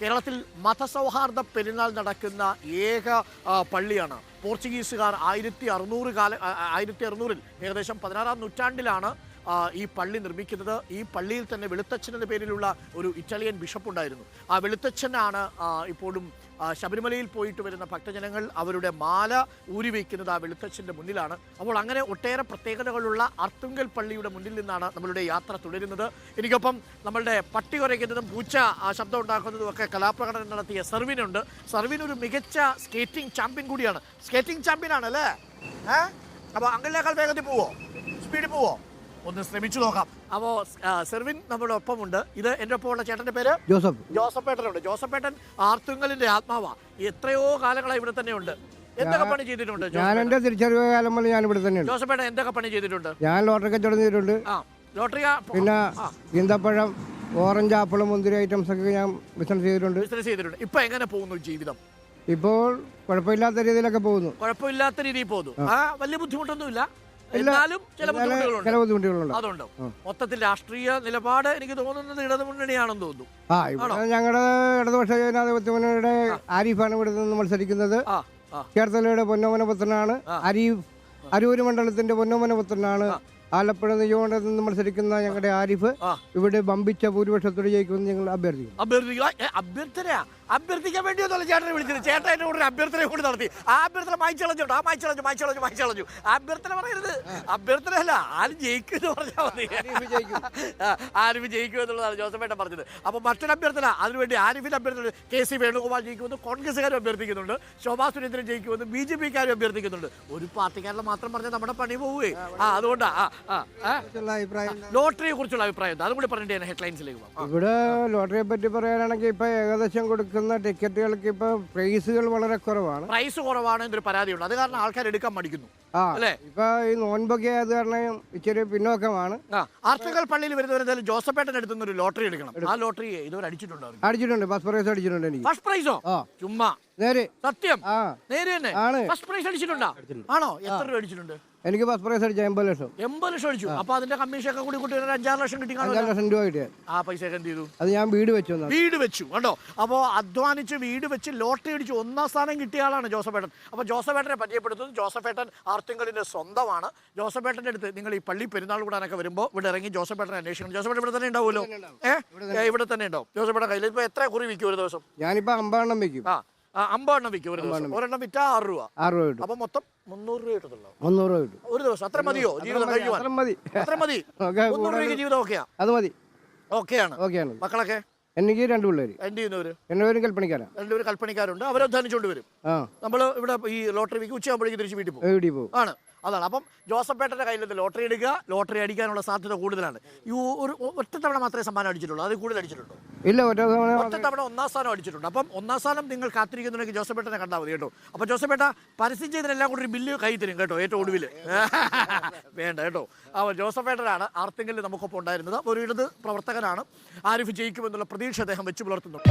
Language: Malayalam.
കേരളത്തിൽ മതസൗഹാർദ്ദ പെരുന്നാൾ നടക്കുന്ന ഏക പള്ളിയാണ്. പോർച്ചുഗീസുകാർ 1600-ൽ ഏകദേശം 16-ാം നൂറ്റാണ്ടിലാണ് ഈ പള്ളി നിർമ്മിക്കുന്നത്. ഈ പള്ളിയിൽ തന്നെ വെളുത്തച്ഛൻ എന്ന പേരിലുള്ള ഒരു ഇറ്റാലിയൻ ബിഷപ്പ് ഉണ്ടായിരുന്നു. ആ വെളുത്തച്ഛനാണ് ഇപ്പോഴും ശബരിമലയിൽ പോയിട്ട് വരുന്ന ഭക്തജനങ്ങൾ അവരുടെ മാല ഊരി വയ്ക്കുന്നത് ആ വെളുത്തച്ഛൻ്റെ മുന്നിലാണ്. അപ്പോൾ അങ്ങനെ ഒട്ടേറെ പ്രത്യേകതകളുള്ള അർത്തുങ്കൽ പള്ളിയുടെ മുന്നിൽ നിന്നാണ് നമ്മളുടെ യാത്ര തുടരുന്നത്. എനിക്കൊപ്പം നമ്മളുടെ പട്ടി കുരയ്ക്കുന്നതും പൂച്ച ശബ്ദം ഉണ്ടാക്കുന്നതും ഒക്കെ കലാപ്രകടനം നടത്തിയ സർവിനുണ്ട്. സർവിൻ ഒരു മികച്ച സ്കേറ്റിംഗ് ചാമ്പ്യൻ കൂടിയാണ്. സ്കേറ്റിംഗ് ചാമ്പ്യനാണ് അല്ലേ? അപ്പോൾ അങ്കിളിനേക്കാൾ വേഗത്തിൽ പോവോ? സ്പീഡിൽ പോവോ? ഒന്ന് ശ്രമിച്ചു നോക്കാം. അപ്പോൾ സെർവിൻ നമ്മുടെ ഒപ്പമുണ്ട്. ഇത് എൻ്റെ ഒപ്പമുള്ള ചേട്ടൻ്റെ പേര് ജോസഫേട്ടനുണ്ട്. ജോസഫേട്ടൻ ആർത്തുങ്കലിന്റെ ആത്മാവാ. എത്രയോ കാലങ്ങളായി ഇവിടെ തന്നെ ഉണ്ട്. എന്തൊക്കെ പണി ചെയ്തിട്ടുണ്ട്? ഞാൻ എന്റെ തിരിച്ചറിവ് കാലം മുതൽ ഞാൻ ഇവിടെ തന്നെയാണ്. ജോസഫേട്ടൻ എന്തൊക്കെ പണി ചെയ്തിട്ടുണ്ട്? ഞാൻ ലോട്ടറി കച്ചവടം ചെയ്തിട്ടുണ്ട്. ലോട്ടറി പിന്നെ ഈന്തപ്പഴം, ഓറഞ്ച്, ആപ്പിൾ, മുന്തിരി ഐറ്റംസ് ഒക്കെ ഞാൻ ബിസിനസ് ചെയ്തിട്ടുണ്ട്. ഇപ്പൊ എങ്ങനെ പോകുന്നു ജീവിതം? ഇപ്പോൾ കുഴപ്പമില്ലാത്ത രീതിയിലൊക്കെ പോകുന്നു. കുഴപ്പമില്ലാത്ത രീതിയിൽ പോകുന്നു. വലിയ ബുദ്ധിമുട്ടൊന്നുമില്ല. എന്നാലും ചില ബുദ്ധിമുട്ടുകളുണ്ട്. അതുകൊണ്ട് മൊത്തത്തിൽ രാഷ്ട്രീയ നിലപാട് എനിക്ക് തോന്നുന്നത് ഇടതുമുന്നണിയാണെന്ന് തോന്നുന്നു. ഞങ്ങളുടെ ഇടതുപക്ഷ ജനാധിപത്യ മുന്നണിയുടെ ആരിഫാണ് ഇവിടെ നിന്ന് മത്സരിക്കുന്നത്. ചേർത്തലയുടെ പൊന്നോമനപുത്രനാണ് ആരിഫ്. അരൂര് മണ്ഡലത്തിന്റെ പൊന്നോമനപുത്രനാണ്. ആലപ്പുഴ നിയോജകമണ്ഡലത്തിൽ നിന്ന് മത്സരിക്കുന്ന ഞങ്ങളുടെ ആരിഫ് ഇവിടെ വമ്പിച്ച ഭൂരിപക്ഷത്തോടെ ജയിക്കുമെന്ന് ഞങ്ങൾ അഭ്യർത്ഥിക്കാൻ വേണ്ടിയൊന്നുമല്ല ചേട്ടനെ വിളിച്ചത്. ചേട്ടൻ എന്റെ കൂടെ ഒരു അഭ്യർത്ഥന കൂടി നടത്തി. ആ അഭ്യർത്ഥന മായ്ച്ചളഞ്ഞു. അഭ്യർത്ഥന പറയരുത്. അഭ്യർത്ഥനയല്ല, ആരും ജയിക്കും എന്ന് പറഞ്ഞാൽ മതി. ആരിഫ് ജയിക്കും എന്നുള്ളതാണ് ജോസഫേട്ടൻ പറഞ്ഞത്. അപ്പൊ മറ്റൊരു അഭ്യർത്ഥന, അതിനുവേണ്ടി ആരിഫിന്റെ അഭ്യർത്ഥന KC വേണുഗോപാൽ ജയിക്കുമെന്ന് കോൺഗ്രസ്സുകാരും അഭ്യർത്ഥിക്കുന്നുണ്ട്. ശോഭാ സുരേന്ദ്രൻ ജയിക്കുമെന്ന് BJP-ക്കാരും അഭ്യർത്ഥിക്കുന്നുണ്ട്. ഒരു പാർട്ടിക്കാരുടെ മാത്രം പറഞ്ഞാൽ നമ്മുടെ പണി പോവേ. അതുകൊണ്ടാ ലോട്ടറിയെ കുറിച്ചുള്ള അഭിപ്രായം അതും കൂടി പറഞ്ഞിട്ട് ഹെഡ്ലൈൻസിലേക്ക് പോകാം. ഇവിടെ ലോട്ടറിയെ പറ്റി പറയാനാണെങ്കിൽ ഇപ്പൊ ഏകദേശം കൊടുക്കുന്ന ടിക്കറ്റുകൾക്ക് ഇപ്പൊ പ്രൈസുകൾ വളരെ കുറവാണ്. പ്രൈസ് കുറവാണ് എന്നൊരു പരാതിയുണ്ട്. അത് കാരണം ആൾക്കാർ എടുക്കാൻ മടിക്കുന്നു. ഇപ്പൊ ഈ നോൻപൊക്കെ അത് കാരണം ഇച്ചിരി പിന്നോക്കമാണ്. ആർത്തുങ്കൽ പള്ളിയിൽ വരുന്നവരെന്തായാലും ജോസഫേട്ടൻ എടുത്തുന്ന ഒരു ലോട്ടറി എടുക്കണം. ആ ലോട്ടറി ഇതുവരെ അടിച്ചിട്ടുണ്ട്. ഫസ്റ്റ് പ്രൈസ് അടിച്ചിട്ടുണ്ട് എനിക്ക്. ഫസ്റ്റ് പ്രൈസോ? ചുമ്മാ നേരെ സത്യം നേരെ തന്നെ ഫസ്റ്റ് പ്രൈസ് അടിച്ചിട്ടുണ്ടോ? ആണോ? എത്ര രൂപ അടിച്ചിട്ടുണ്ട്? എനിക്ക് ഫസ്റ്റ് പ്രൈസ് അടിച്ച 80 ലക്ഷം. 80 ലക്ഷം അടിച്ചു. അപ്പൊ അതിന്റെ കമ്മീഷൻ ഒക്കെ കൂടി 5-6 ലക്ഷം കിട്ടി. 5 ലക്ഷം രൂപ കിട്ടിയ ആ പൈസ എന്ത് ചെയ്തു? അത് ഞാൻ വീട് വെച്ചു കണ്ടോ. അപ്പോൾ അധ്വാനിച്ച് വീട് വെച്ച് ലോട്ടറി അടിച്ച് 1ാം സ്ഥാനം കിട്ടിയ ആളാണ് ജോസഫേട്ടൻ. അപ്പോൾ ജോസഫേട്ടനെ പരിചയപ്പെടുത്തുന്നത് ജോസഫേട്ടൻ ആർത്തുങ്കലിന്റെ സ്വന്തമാണ്. ജോസഫേട്ടന്റെ അടുത്ത് നിങ്ങൾ ഈ പള്ളി പെരുന്നാൾ കൂടാനൊക്കെ വരുമ്പോൾ ഇവിടെ ഇറങ്ങി ജോസഫേട്ടനെ അന്വേഷിക്കണം. ജോസഫേട്ടൻ ഇവിടെ തന്നെ ഉണ്ടാവുമല്ലോ. ഇവിടെ തന്നെ ഉണ്ടാവും. ജോസഫേട്ടൻ കയ്യിൽ ഇപ്പൊ എത്ര കുറി വിൽക്കും ഒരു ദിവസം? ഞാനിപ്പോ 50 എണ്ണം വിൽക്കും. 50 എണ്ണം വിൽക്കും ഒരു ദിവസം. ഒരെണ്ണം വിറ്റാ 6 രൂപ. അപ്പൊ മൊത്തം 300 രൂപ കിട്ടുന്നുള്ളൂ. 300 രൂപ കിട്ടും ഒരു ദിവസം. അത്ര മതിയോ ജീവിതം കഴിയുവാൻ? അത്ര മതി. 300 രൂപയ്ക്ക് ജീവിതം ഓക്കെയാ? അത് മതി. ഓക്കെയാണ്. മക്കളൊക്കെ എനിക്ക് 2 പിള്ളേര്. രണ്ടുപേരും കൽപ്പണിക്കാരാണ്. 2 കൽപ്പണിക്കാരുണ്ട്. അവരെ അധ്വാനിച്ചുകൊണ്ട് വരും. നമ്മൾ ഇവിടെ ഈ ലോട്ടറി വിൽക്കും. ഉച്ചയാകുമ്പോഴേക്ക് തിരിച്ച് വീട്ടിൽ പോകും. ആണ്. അതാണ്. അപ്പം ജോസഫേട്ടൻ്റെ കയ്യിൽ ലോട്ടറി എടുക്കുക. ലോട്ടറി അടിക്കാനുള്ള സാധ്യത കൂടുതലാണ്. ഈ ഒറ്റ തവണ മാത്രമേ സമ്മാനം അടിച്ചിട്ടുള്ളൂ. അത് കൂടുതൽ അടിച്ചിട്ടുണ്ടോ? ഇല്ല, ഒറ്റ തവണ 1ാം സ്ഥാനം അടിച്ചിട്ടുണ്ട്. അപ്പം 1ാം സ്ഥാനം നിങ്ങൾ കാത്തിരിക്കുന്നുണ്ടെങ്കിൽ ജോസഫേട്ടനെ കണ്ടാൽ മതി കേട്ടോ. അപ്പോൾ ജോസഫേട്ട പരസ്യം ചെയ്തതിനെല്ലാം കൂടി ഒരു ബില്ല് കൈ തരും കേട്ടോ. ഏറ്റവും ഒടുവിൽ വേണ്ട കേട്ടോ. അപ്പോൾ ജോസഫേട്ടനാണ് ആർത്തുങ്കലിൽ നമുക്കൊപ്പം ഉണ്ടായിരുന്നത്. ഒരു ഇടത് പ്രവർത്തകനാണ്. ആരിഫ് ജയിക്കുമെന്നുള്ള പ്രതീക്ഷ അദ്ദേഹം വെച്ച് പുലർത്തുന്നുണ്ട്.